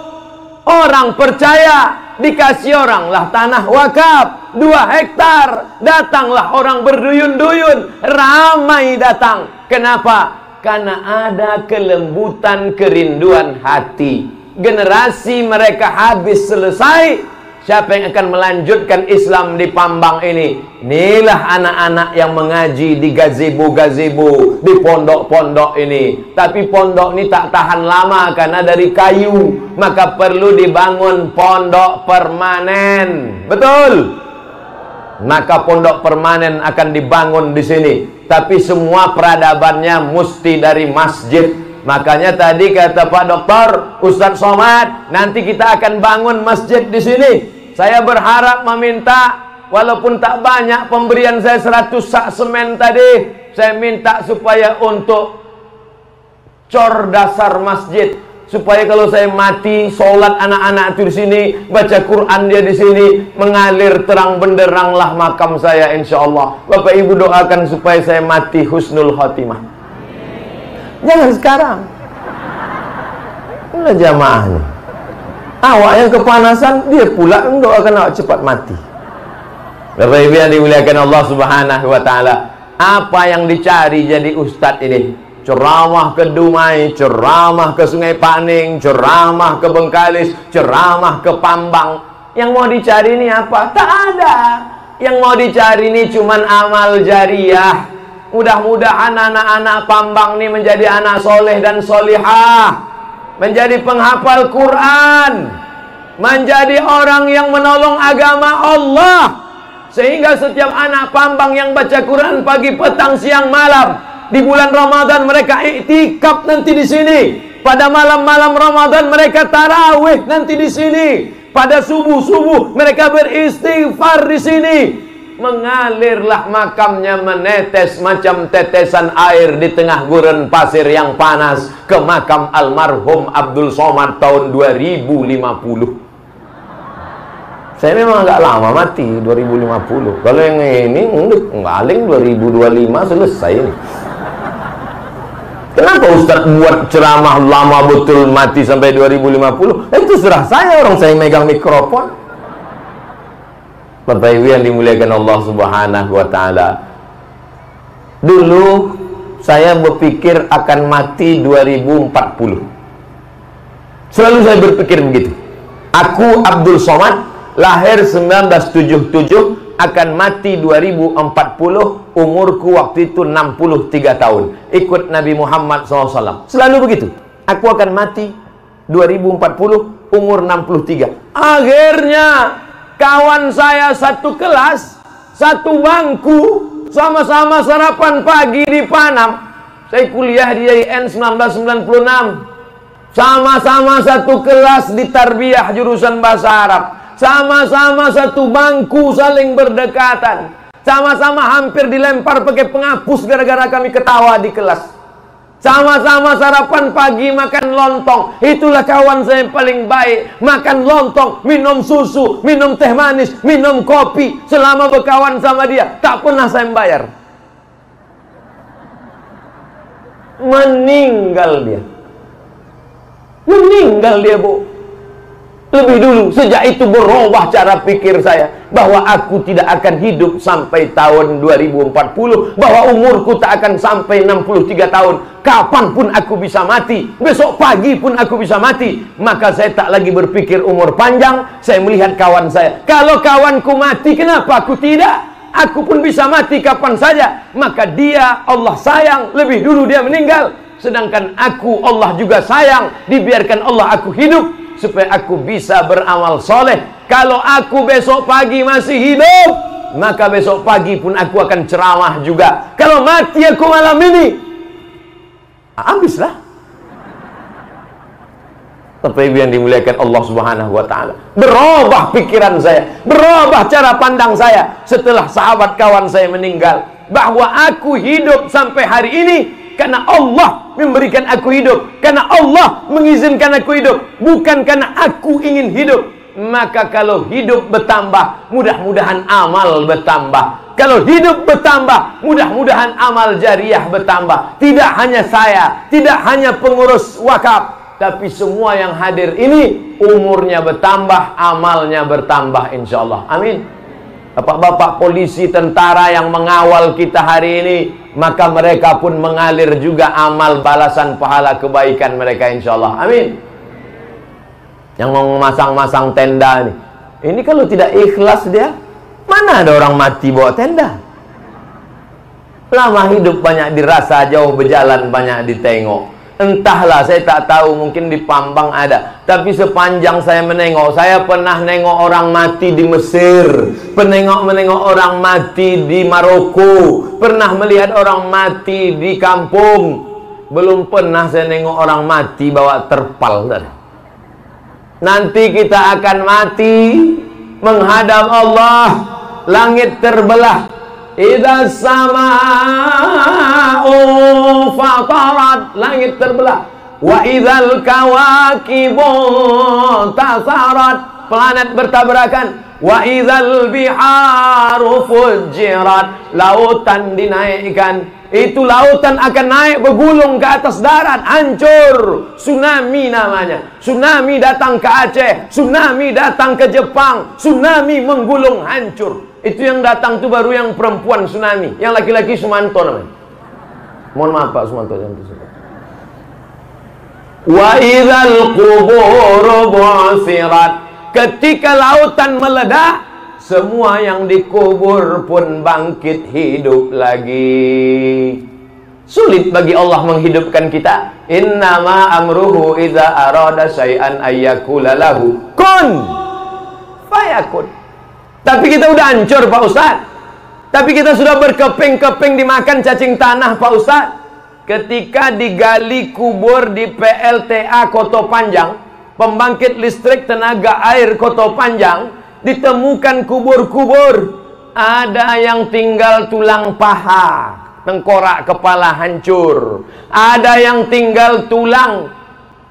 Speaker 2: Orang percaya, dikasih orang lah tanah wakaf 2 hektar, datanglah orang berduyun-duyun, ramai datang. Kenapa? Karena ada kelembutan, kerinduan hati. Generasi mereka habis selesai, Siapa yang akan melanjutkan Islam di Pambang ini? Inilah anak-anak yang mengaji di gazebo-gazebo, di pondok-pondok ini. Tapi pondok ini tak tahan lama karena dari kayu, maka perlu dibangun pondok permanen. Betul? Maka pondok permanen akan dibangun di sini. Tapi semua peradabannya mesti dari masjid. Makanya tadi kata Pak Doktor Ustadz Somad, nanti kita akan bangun masjid di sini. Saya berharap meminta, walaupun tak banyak pemberian saya 100 sak semen tadi, saya minta supaya untuk cor dasar masjid, supaya kalau saya mati, sholat anak-anak itu di sini, baca Quran dia di sini, mengalir terang benderanglah makam saya, insya Allah. Bapak Ibu doakan supaya saya mati husnul khotimah. Jangan sekarang. Inilah jamaahnya. Awak yang kepanasan, dia pula mendoakan awak cepat mati. Bapak Ibu yang dimuliakan Allah Subhanahu wa taala, apa yang dicari jadi ustadz ini? Ceramah ke Dumai, ceramah ke Sungai Paning, ceramah ke Bengkalis, ceramah ke Pambang. Yang mau dicari ini apa? Tak ada. Yang mau dicari ini cuman amal jariah. Mudah-mudahan anak-anak Pambang ini menjadi anak soleh dan solihah, menjadi penghafal Quran, menjadi orang yang menolong agama Allah, sehingga setiap anak Pambang yang baca Quran pagi, petang, siang, malam, di bulan Ramadan mereka iktikaf nanti di sini, pada malam-malam Ramadan mereka tarawih nanti di sini, pada subuh-subuh mereka beristighfar di sini. Mengalirlah makamnya, menetes macam tetesan air di tengah gurun pasir yang panas ke makam almarhum Abdul Somad tahun 2050. Saya memang agak lama mati 2050. Kalau yang ini paling 2025 selesai ini. Kenapa Ustaz buat ceramah lama betul mati sampai 2050? Itu serah saya, orang saya megang mikrofon. Bapak Ibu yang dimuliakan Allah Subhanahu wa taala. Dulu saya berpikir akan mati 2040. Selalu saya berpikir begitu. Aku Abdul Somad lahir 1977, akan mati 2040, umurku waktu itu 63 tahun. Ikut Nabi Muhammad SAW. Selalu begitu. Aku akan mati 2040, umur 63. Akhirnya kawan saya satu kelas, satu bangku, sama-sama sarapan pagi di Panam. Saya kuliah di IAIN 1996. Sama-sama satu kelas di tarbiyah jurusan bahasa Arab. Sama-sama satu bangku, saling berdekatan. Sama-sama hampir dilempar pakai penghapus gara-gara kami ketawa di kelas. Sama-sama sarapan pagi, makan lontong. Itulah kawan saya yang paling baik. Makan lontong, minum susu, minum teh manis, minum kopi. Selama berkawan sama dia, tak pernah saya membayar. Meninggal dia. Meninggal dia, Bu. Lebih dulu, sejak itu berubah cara pikir saya, bahwa aku tidak akan hidup sampai tahun 2040, bahwa umurku tak akan sampai 63 tahun. Kapanpun aku bisa mati, besok pagi pun aku bisa mati. Maka saya tak lagi berpikir umur panjang. Saya melihat kawan saya, kalau kawanku mati, kenapa aku tidak? Aku pun bisa mati kapan saja. Maka dia, Allah sayang, lebih dulu dia meninggal. Sedangkan aku, Allah juga sayang, dibiarkan Allah aku hidup supaya aku bisa beramal soleh. Kalau aku besok pagi masih hidup, maka besok pagi pun aku akan ceramah juga. Kalau mati aku malam ini, habislah. Bapak Ibu yang dimuliakan Allah Subhanahu wa taala, berubah pikiran saya, berubah cara pandang saya setelah sahabat kawan saya meninggal, bahwa aku hidup sampai hari ini karena Allah memberikan aku hidup, karena Allah mengizinkan aku hidup, bukan karena aku ingin hidup. Maka kalau hidup bertambah, mudah-mudahan amal bertambah. Kalau hidup bertambah, mudah-mudahan amal jariah bertambah. Tidak hanya saya, tidak hanya pengurus wakaf, tapi semua yang hadir ini umurnya bertambah, amalnya bertambah, insya Allah. Amin. Bapak-bapak polisi, tentara yang mengawal kita hari ini, maka mereka pun mengalir juga amal balasan pahala kebaikan mereka, insya Allah. Amin. Yang mau memasang-masang tenda ini, Ini kalau tidak ikhlas dia, mana ada orang mati bawa tenda? Lama hidup banyak dirasa, jauh berjalan banyak ditengok. Entahlah, saya tak tahu, mungkin di Pambang ada. Tapi sepanjang saya menengok, saya pernah nengok orang mati di Mesir, menengok orang mati di Maroko, pernah melihat orang mati di kampung. Belum pernah saya nengok orang mati bawa terpal. Nanti kita akan mati menghadap Allah, langit terbelah. Idza samaa'u fatarat, langit terbelah. Wa idzal kawakibu tasarat, planet bertabrakan. Wa idzal biharu fujirat, lautan dinaikkan. Itu lautan akan naik bergulung ke atas darat, hancur. Tsunami namanya. Tsunami datang ke Aceh, tsunami datang ke Jepang, tsunami menggulung hancur. Itu yang datang tuh baru yang perempuan tsunami, yang laki-laki Sumanto namanya. Mohon maaf Pak Sumanto yang itu. Wa idzal qubur bu'sirat, ketika lautan meledak, semua yang dikubur pun bangkit hidup lagi. Sulit bagi Allah menghidupkan kita. Innama amruhu idza arada syai'an ayyakula lahu kun fayakun. Tapi kita udah hancur Pak Ustaz. Tapi kita sudah berkeping-keping dimakan cacing tanah Pak Ustaz. Ketika digali kubur di PLTA Koto Panjang, pembangkit listrik tenaga air Koto Panjang, ditemukan kubur-kubur, ada yang tinggal tulang paha, tengkorak kepala hancur, ada yang tinggal tulang,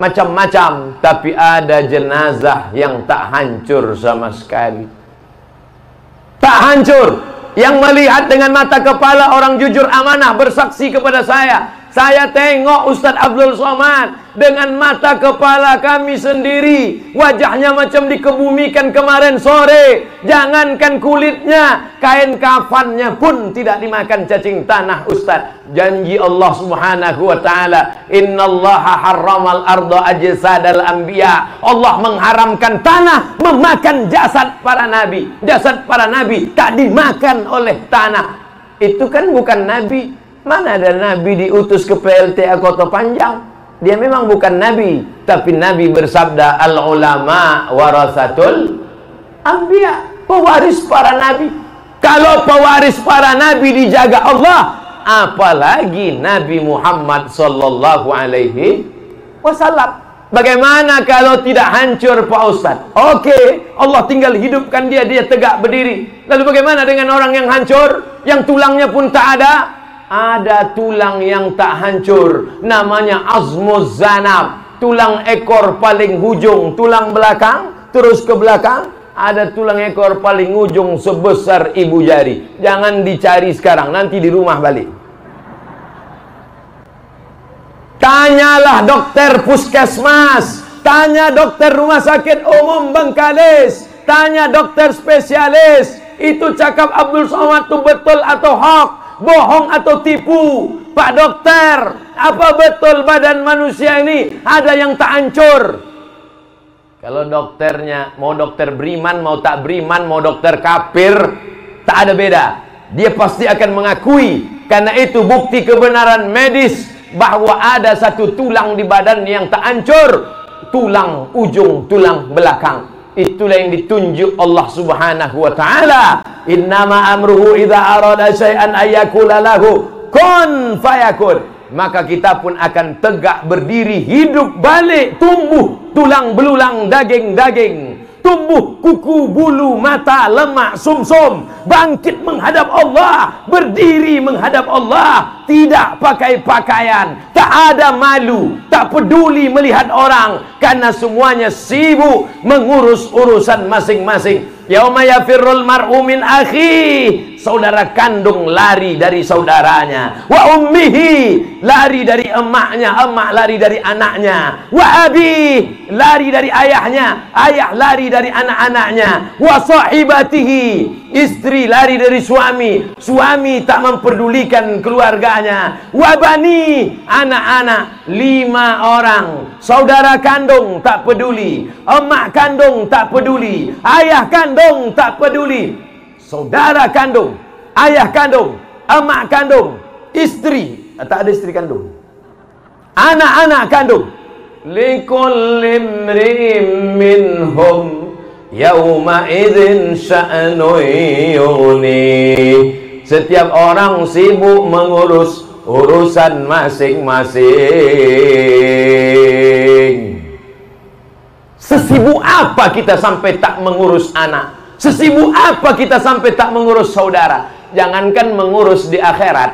Speaker 2: macam-macam. Tapi ada jenazah yang tak hancur sama sekali. Tak hancur. Yang melihat dengan mata kepala, orang jujur amanah bersaksi kepada saya tengok Ustadz Abdul Somad dengan mata kepala kami sendiri. Wajahnya macam dikebumikan kemarin sore. Jangankan kulitnya, kain kafannya pun tidak dimakan cacing tanah Ustadz. Janji Allah subhanahu wa ta'ala, innallaha harramal arda ajsadal anbiya. Allah mengharamkan tanah memakan jasad para nabi. Jasad para nabi tak dimakan oleh tanah. Itu kan bukan nabi. Mana ada nabi diutus ke PLTA Koto Panjang? Dia memang bukan nabi, tapi nabi bersabda, al ulama warasatul anbiya, pewaris para nabi. Kalau pewaris para nabi dijaga Allah, apalagi Nabi Muhammad sallallahu alaihi wasallam. Bagaimana kalau tidak hancur Pak Ustaz? Oke, Allah tinggal hidupkan dia tegak berdiri. Lalu bagaimana dengan orang yang hancur, yang tulangnya pun tak ada? Ada tulang yang tak hancur, namanya azmuz zanab, tulang ekor paling hujung, tulang belakang, terus ke belakang, ada tulang ekor paling ujung sebesar ibu jari. Jangan dicari sekarang, nanti di rumah balik. Tanyalah dokter puskesmas, tanya dokter rumah sakit umum Bengkalis, tanya dokter spesialis, itu cakap Abdul Somad itu betul atau hoax, bohong atau tipu. Pak dokter, apa betul badan manusia ini ada yang tak hancur? Kalau dokternya mau dokter beriman, mau tak beriman, mau dokter kafir, tak ada beda. Dia pasti akan mengakui. Karena itu bukti kebenaran medis bahwa ada satu tulang di badan yang tak hancur, tulang ujung, tulang belakang. Itulah yang ditunjuk Allah subhanahu wa ta'ala. Innama amruhu idza arada syai'an ayyakula lahu kun fayakun. Maka kita pun akan tegak berdiri, hidup balik, tumbuh tulang belulang, daging-daging, tumbuh kuku, bulu, mata, lemak, sumsum, bangkit menghadap Allah, berdiri menghadap Allah, tidak pakai pakaian, tak ada malu, tak peduli melihat orang, karena semuanya sibuk mengurus urusan masing-masing. Yauma yafirrul mar'u min akhi, saudara kandung lari dari saudaranya. Wa ummihi, lari dari emaknya, emak lari dari anaknya. Wa abi, lari dari ayahnya, ayah lari dari anak-anaknya. Wa sahibatihi, istri lari dari suami, suami tak memperdulikan keluarganya. Wa bani, anak-anak 5 orang. Saudara kandung tak peduli, emak kandung tak peduli, ayah kandung tak peduli. Saudara kandung, ayah kandung, emak kandung, istri, tak ada istri kandung, anak-anak kandung. Likulli imri'in minhum yauma idzin sya'nun yughni. Setiap orang sibuk mengurus urusan masing-masing. Sesibuk apa kita sampai tak mengurus anak? Sesibuk apa kita sampai tak mengurus saudara? Jangankan mengurus di akhirat,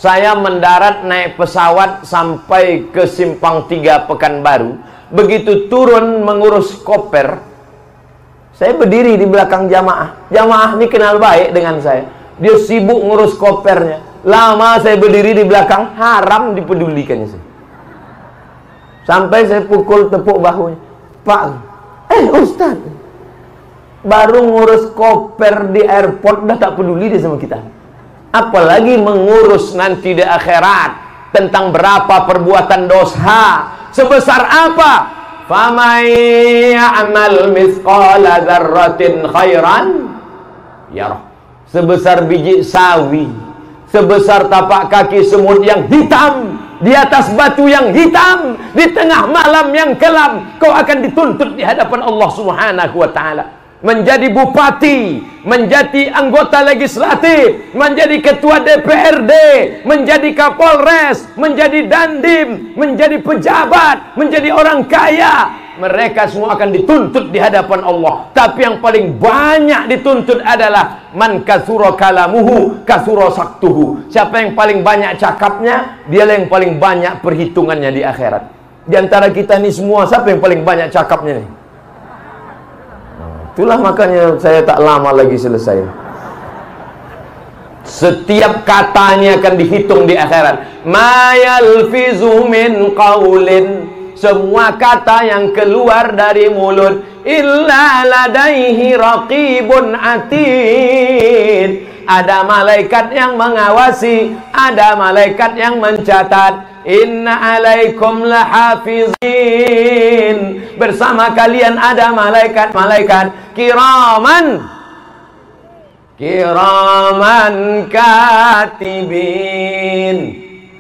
Speaker 2: saya mendarat naik pesawat sampai ke Simpang 3 Pekanbaru. Begitu turun mengurus koper, saya berdiri di belakang jamaah. Jamaah ini kenal baik dengan saya. Dia sibuk ngurus kopernya. Lama saya berdiri di belakang, haram dipedulikannya saya. Sampai saya pukul tepuk bahunya. Pak, Ustaz, baru ngurus koper di airport dah tak peduli dia sama kita. Apalagi mengurus nanti di akhirat tentang berapa perbuatan dosa, sebesar apa? Faman ya'mal mithqala dzarratin khairan yarah. Sebesar biji sawi, sebesar tapak kaki semut yang hitam, di atas batu yang hitam, di tengah malam yang kelam, kau akan dituntut di hadapan Allah Subhanahu wa ta'ala. Menjadi bupati, menjadi anggota legislatif, menjadi ketua DPRD, menjadi kapolres, menjadi dandim, menjadi pejabat, menjadi orang kaya. Mereka semua akan dituntut di hadapan Allah. Tapi yang paling banyak dituntut adalah man kasura kalamuhu kasura saktuhu. Siapa yang paling banyak cakapnya, dialah yang paling banyak perhitungannya di akhirat. Di antara kita ini semua, siapa yang paling banyak cakapnya nih? Itulah makanya saya tak lama lagi selesai. Setiap katanya akan dihitung di akhirat. Ma yalfizu min qaulin, semua kata yang keluar dari mulut, illa ladaihi raqibun atid. Ada malaikat yang mengawasi, ada malaikat yang mencatat. Inna alaikum lahafizin, bersama kalian ada malaikat-malaikat kiraman katibin.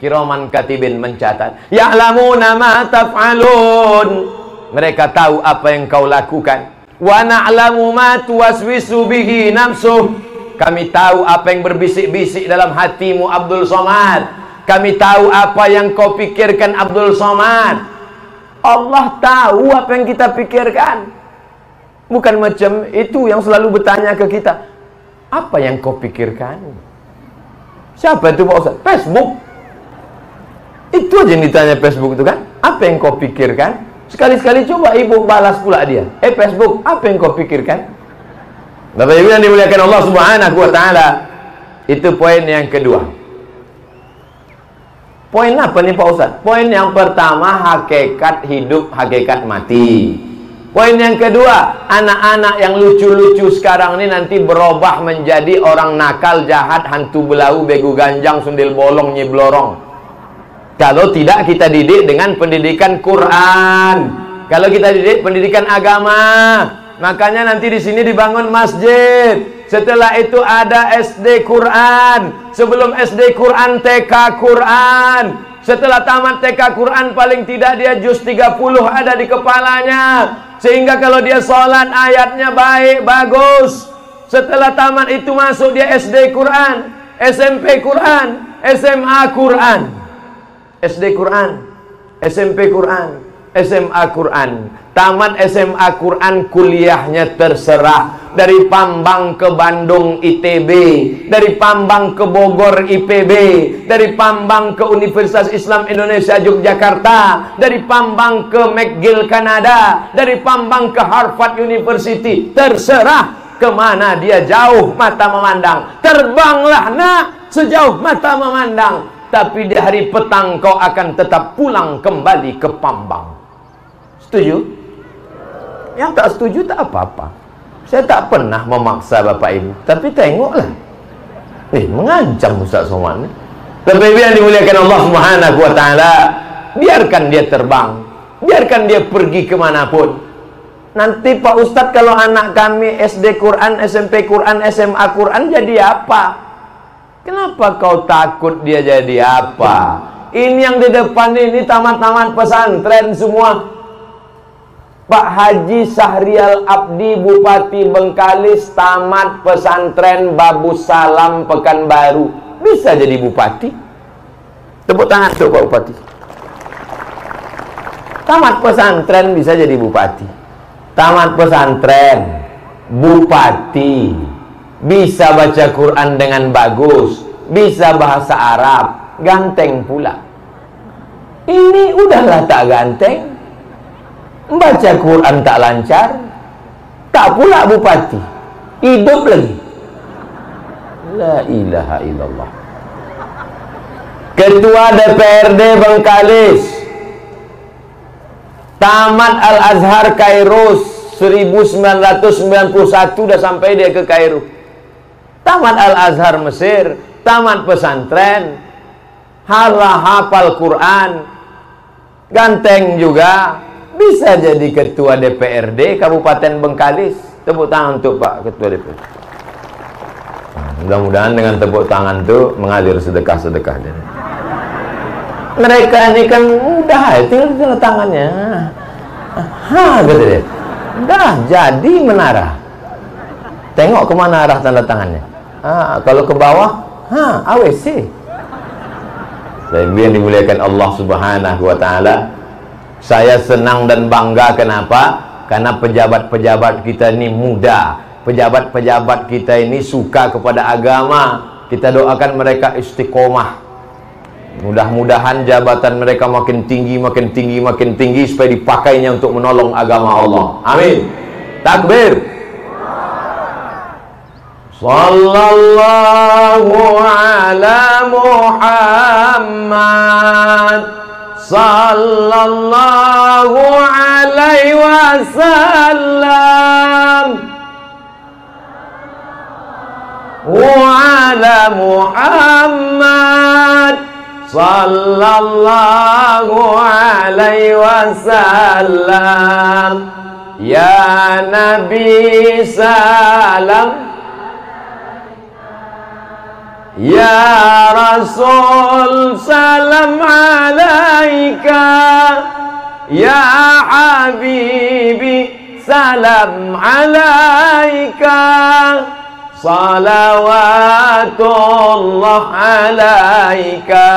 Speaker 2: Kiraman katibin mencatat. Ya'lamuna ma taf'alun, mereka tahu apa yang kau lakukan. Wa na'lamu ma tuwaswisu bihi nafsuh, kami tahu apa yang berbisik-bisik dalam hatimu Abdul Somad. Kami tahu apa yang kau pikirkan Abdul Somad. Allah tahu apa yang kita pikirkan. Bukan macam itu yang selalu bertanya ke kita, apa yang kau pikirkan? Siapa itu Pak Ustaz? Facebook. Itu aja yang ditanya Facebook itu kan. Apa yang kau pikirkan? Sekali-sekali coba ibu balas pula dia. Facebook, apa yang kau pikirkan? Bapak Ibu yang dimuliakan Allah Subhanahu wa ta'ala. Itu poin yang kedua. Poin apa nih Pak Ustaz? Poin yang pertama, hakikat hidup, hakikat mati. Poin yang kedua, anak-anak yang lucu-lucu sekarang ini nanti berubah menjadi orang nakal, jahat, hantu belau, begu ganjang, sundil bolong, nyiblorong. Kalau tidak kita didik dengan pendidikan Quran, kalau kita didik pendidikan agama, makanya nanti di sini dibangun masjid. Setelah itu ada SD Quran. Sebelum SD Quran, TK Quran. Setelah tamat TK Quran, paling tidak dia juz 30 ada di kepalanya. Sehingga kalau dia sholat, ayatnya baik, bagus. Setelah tamat itu masuk dia SD Quran, SMP Quran, SMA Quran. SD Quran, SMP Quran, SMA Quran. Tamat SMA Quran, kuliahnya terserah. Dari Pambang ke Bandung ITB, dari Pambang ke Bogor IPB, dari Pambang ke Universitas Islam Indonesia Yogyakarta, dari Pambang ke McGill Kanada, dari Pambang ke Harvard University. Terserah. kemana dia jauh mata memandang. Terbanglah nak sejauh mata memandang, tapi di hari petang kau akan tetap pulang kembali ke Pambang. Setuju? Yang tak setuju tak apa-apa. Saya tak pernah memaksa Bapak Ibu, tapi tengoklah. Mengancam Ustaz Somad. Bapak Ibu yang dimuliakan Allah Subhanahu wa Ta'ala, biarkan dia terbang, biarkan dia pergi kemanapun. Nanti Pak Ustadz, kalau anak kami SD Quran, SMP Quran, SMA Quran, jadi apa? Kenapa kau takut dia jadi apa? Ini yang di depan ini tamat-tamat pesantren semua. Pak Haji Sahrial Abdi, Bupati Bengkalis, tamat pesantren Babu Salam Pekanbaru, bisa jadi bupati. Tepuk tangan tuh Pak Bupati. Tamat pesantren bisa jadi bupati. Tamat pesantren, bupati, bisa baca Quran dengan bagus, bisa bahasa Arab, ganteng pula. Ini udahlah tak ganteng, baca Quran tak lancar, tak pula bupati, hidup lagi. La ilaha illallah. Ketua DPRD Bengkalis, tamat Al-Azhar Kairo 1991, udah sampai dia ke Kairo. Tamat Al-Azhar Mesir, tamat pesantren, hafal Quran, ganteng juga, bisa jadi ketua DPRD Kabupaten Bengkalis. Tepuk tangan untuk Pak Ketua DPRD. Mudah-mudahan dengan tepuk tangan itu mengalir sedekah-sedekah. Mereka ini kan mudah, tinggal tanda tangannya. Gitu deh. Dah jadi menara. Tengok kemana arah tanda tangannya. Kalau ke bawah, AWC. Saya yang dimuliakan Allah Subhanahu wa Ta'ala, saya senang dan bangga. Kenapa? Karena pejabat-pejabat kita ini muda, pejabat-pejabat kita ini suka kepada agama. Kita doakan mereka istiqomah. Mudah-mudahan jabatan mereka makin tinggi, makin tinggi, makin tinggi, supaya dipakainya untuk menolong agama Allah. Amin. Takbir. Sallallahu ala Muhammad, sallallahu alaihi wasallam, wa ala Muhammad, sallallahu alaihi wasallam. Ya Nabi salam, ya Rasul salam alaika, ya Habibi salam alaika, salawatullah alaika.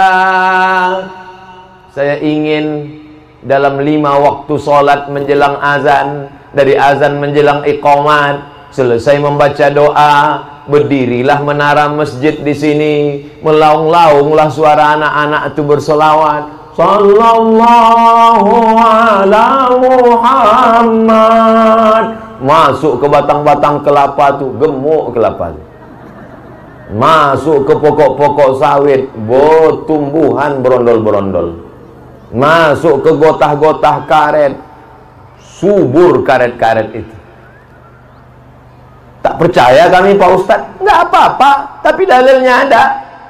Speaker 2: Saya ingin dalam 5 waktu sholat menjelang azan, dari azan menjelang iqamat, selesai membaca doa, berdirilah menara masjid di sini, melaung-launglah suara anak-anak itu bersolawat. Sallallahu ala Muhammad. Masuk ke batang-batang kelapa tuh, gemuk kelapa tuh. Masuk ke pokok-pokok sawit, tumbuhan berondol-berondol. Masuk ke gotah-gotah karet, subur karet-karet itu. Tak percaya kami Pak Ustadz? Enggak apa-apa, tapi dalilnya ada.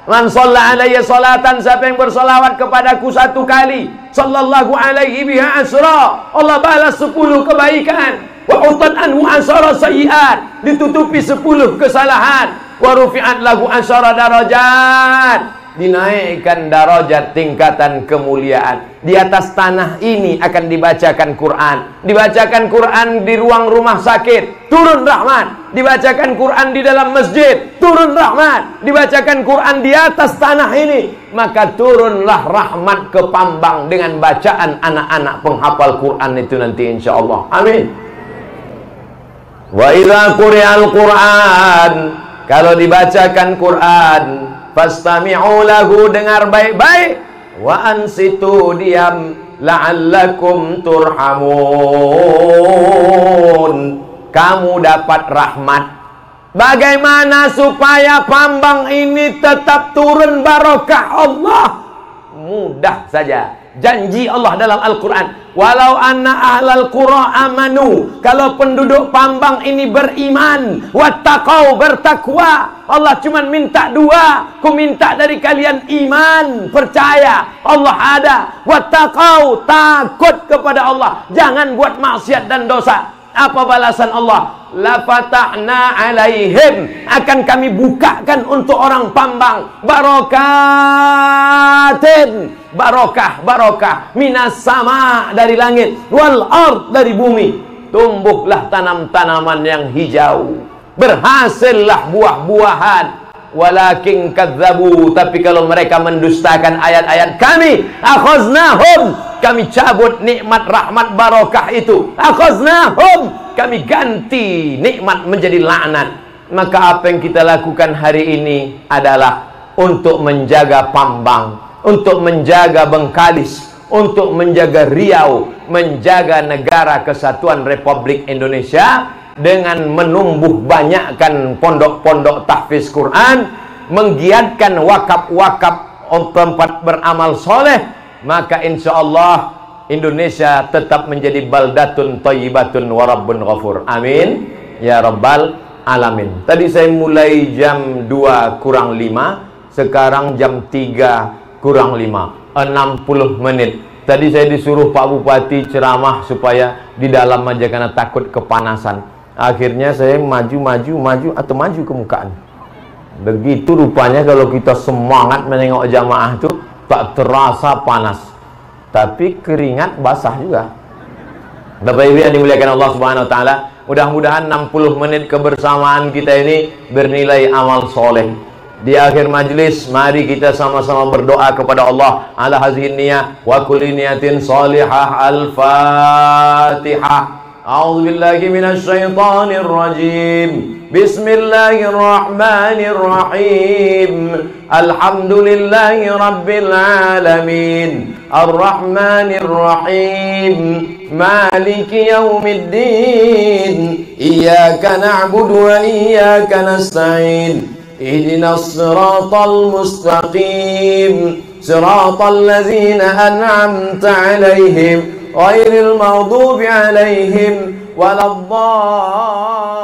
Speaker 2: Man shalla alayya salatan, siapa yang bersolawat kepadaku 1 kali, sallallahu alaihi biha asra, Allah balas 10 kebaikan. Wa utat anhu asara sayyiat, ditutupi 10 kesalahan. Wa rufi'at lahu asara darajat, dinaikkan darajat tingkatan kemuliaan. Di atas tanah ini akan dibacakan Quran. Dibacakan Quran di ruang rumah sakit, turun rahmat. Dibacakan Quran di dalam masjid, turun rahmat. Dibacakan Quran di atas tanah ini, maka turunlah rahmat ke Pambang dengan bacaan anak-anak penghafal Quran itu nanti insyaallah. Amin. Wa idza quri'al Quran, kalau dibacakan Quran, fastami'u lahu, dengar baik-baik, wa ansitu, diam, la'allakum turhamun, kamu dapat rahmat. Bagaimana supaya Pambang ini tetap turun barokah Allah? Mudah saja. Janji Allah dalam Al-Quran, walau anna ahlal qura amanu, kalau penduduk Pambang ini beriman, wattaqau, bertakwa, Allah cuma minta dua, ku minta dari kalian iman, percaya Allah ada, wattaqau, takut kepada Allah, jangan buat maksiat dan dosa. Apa balasan Allah? La fatahna alaihim, akan kami bukakan untuk orang Pambang barokatin, barokah minas sama, dari langit, wal ard, dari bumi. Tumbuhlah tanam-tanaman yang hijau, berhasillah buah-buahan. Walakin kadzabu, tapi kalau mereka mendustakan ayat-ayat kami, akhaznahum, kami cabut nikmat rahmat barokah itu. Akhaznahum, kami ganti nikmat menjadi laknat. Maka apa yang kita lakukan hari ini adalah untuk menjaga Pambang, untuk menjaga Bengkalis, untuk menjaga Riau, menjaga negara kesatuan Republik Indonesia, dengan menumbuh banyakkan pondok-pondok tahfiz Quran, menggiatkan wakaf-wakaf tempat beramal soleh, maka insya Allah Indonesia tetap menjadi baldatun thayyibatun wa rabbun ghafur. Amin ya rabbal alamin. Tadi saya mulai jam 2 kurang 5, sekarang jam 3 kurang 5, 60 menit. Tadi saya disuruh Pak Bupati ceramah supaya di dalam aja karena takut kepanasan. Akhirnya saya maju ke mukaan. Begitu rupanya kalau kita semangat menengok jamaah itu tak terasa panas, tapi keringat basah juga. Bapak Ibu yang dimuliakan Allah Subhanahu wa taala, mudah-mudahan 60 menit kebersamaan kita ini bernilai amal soleh. Di akhir majlis, mari kita sama-sama berdoa kepada Allah ala hazihin niyah wa kulli niyatin salihah. Al-Fatihah. A'udzu billahi minasy syaithanir rajim. Bismillahirrahmanirrahim. Alhamdulillahi rabbil alamin. Arrahmanir rahim. Maliki yaumiddin. Iyyaka na'budu wa iyyaka nasta'in. Ihdinas siratal mustaqim. Siratal ladzina an'amta 'alaihim ghairil maghdubi 'alaihim waladdallin.